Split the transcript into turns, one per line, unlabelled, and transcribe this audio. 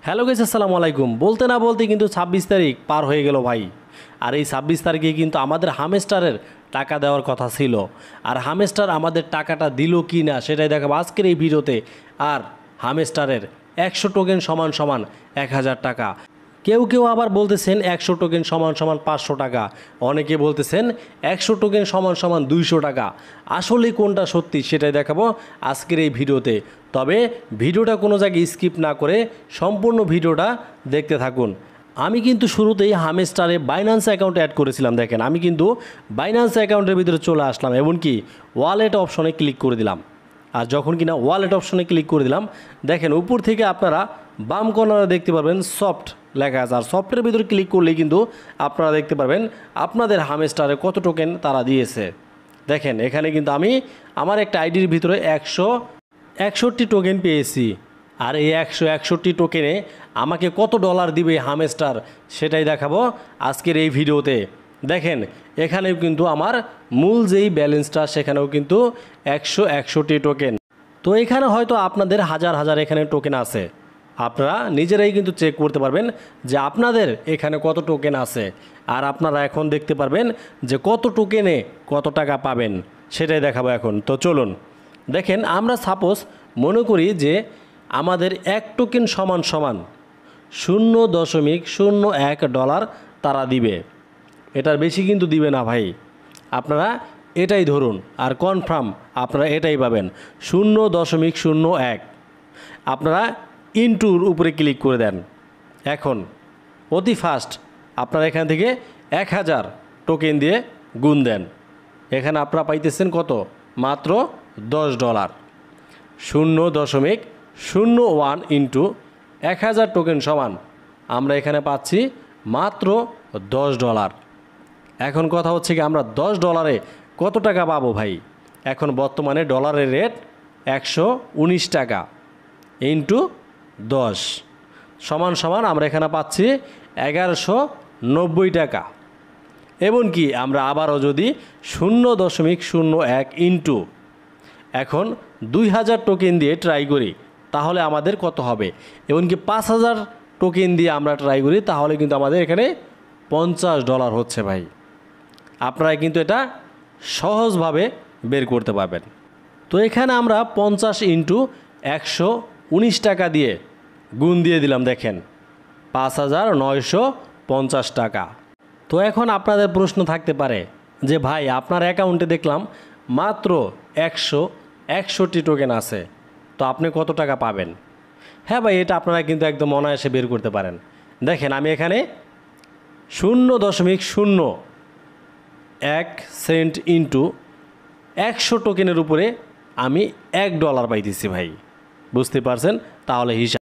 Hello guys, আসসালামু আলাইকুম। বলতে না বলতে কিন্তু 26 তারিখ পার হয়ে গেল ভাই। আর এই 26 তারিখে কিন্তু আমাদের হামেস্টারের টাকা দেওয়ার কথা ছিল। আর হামেস্টার আমাদের টাকাটা দিল কি না সেটাই দেখাবো আজকের এই ভিডিওতে। আর হামেস্টারের 100 টোকেন সমান সমান 1000 টাকা। কেউ কেউ আবার বলতেছেন 100 টোকেন সমান সমান 500 টাকা। অনেকে বলতেছেন 100 টোকেন সমান সমান 200 টাকা। আসলে কোনটা সত্যি সেটাই দেখাবো আজকের এই ভিডিওতে। তবে ভিডিওটা কোনো জায়গায় স্কিপ না করে সম্পূর্ণ ভিডিওটা দেখতে থাকুন। আমি কিন্তু শুরুতেই হামেস্টারে বাইন্যান্স অ্যাকাউন্ট অ্যাড করেছিলাম। দেখেন, আমি কিন্তু বাইন্যান্স অ্যাকাউন্টের ভিতরে চলে আসলাম, এমনকি ওয়ালেট অপশনে ক্লিক করে দিলাম। আর যখন কিনা ওয়ালেট অপশনে ক্লিক করে দিলাম, দেখেন উপর থেকে আপনারা বাম কর্নারে দেখতে পারবেন সফট লেখা আছে। আর সফটের ভিতরে ক্লিক করলেই কিন্তু আপনারা দেখতে পারবেন আপনাদের হামেস্টারে কত টোকেন তারা দিয়েছে। দেখেন এখানে কিন্তু আমি আমার একটা আইডির ভিতরে 161 টোকেন পেয়েছি। আর এই 161 টোকেনে আমাকে কত ডলার দিবে হামেস্টার সেটাই দেখাবো আজকের এই ভিডিওতে। দেখেন এখানেও কিন্তু আমার মূল যেই ব্যালেন্সটা সেখানেও কিন্তু 161 টোকেন। তো এখানে হয়তো আপনাদের হাজার হাজার এখানে টোকেন আছে, আপনারা নিজেরাই কিন্তু চেক করতে পারবেন যে আপনাদের এখানে কত টোকেন আছে। আর আপনারা এখন দেখতে পারবেন যে কত টোকেনে কত টাকা পাবেন সেটাই দেখাবো এখন। তো চলুন দেখেন, আমরা সাপোজ মনে করি যে আমাদের 1 টোকেন সমান সমান 0.01 ডলার তারা দিবে। এটার বেশি কিন্তু দিবে না ভাই, আপনারা এটাই ধরুন। আর কনফার্ম আপনারা এটাই পাবেন 0.01। আপনারা ইনটুর উপরে ক্লিক করে দেন। এখন অতি ফাস্ট আপনারা এখান থেকে 1000 টোকেন দিয়ে গুণ দেন। এখানে আপনারা পাইতেছেন কত? মাত্র $10। 0.01 ইন্টু 1000 টোকেন সমান আমরা এখানে পাচ্ছি মাত্র $10। এখন কথা হচ্ছে কি, আমরা $10 কত টাকা পাবো ভাই? এখন বর্তমানে ডলারের রেট 119 টাকা ইন্টু 10 সমান সমান আমরা এখানে পাচ্ছি 1190 টাকা। এমনকি আমরা আবারও যদি 0.01 ইন্টু এখন 2000 টোকেন দিয়ে ট্রাই করি তাহলে আমাদের কত হবে? এমনকি 5000 টোকেন দিয়ে আমরা ট্রাই করি তাহলে কিন্তু আমাদের এখানে $50 হচ্ছে ভাই। আপনারা কিন্তু এটা সহজভাবে বের করতে পারবেন। তো এখানে আমরা 50 ইন্টু 119 টাকা দিয়ে গুণ দিয়ে দিলাম। দেখেন 5950 টাকা। তো এখন আপনাদের প্রশ্ন থাকতে পারে যে ভাই আপনার অ্যাকাউন্টে দেখলাম মাত্র 161 টোকেন আছে, তো আপনি কত টাকা পাবেন? হ্যাঁ ভাই, এটা আপনারা কিন্তু একদম অনায়াসে বের করতে পারেন। দেখেন আমি এখানে 0.01 সেন্ট ইন্টু 100 টোকেনের উপরে আমি $1 পাইতেছি ভাই। বুঝতে পারছেন? তাহলে হিসাব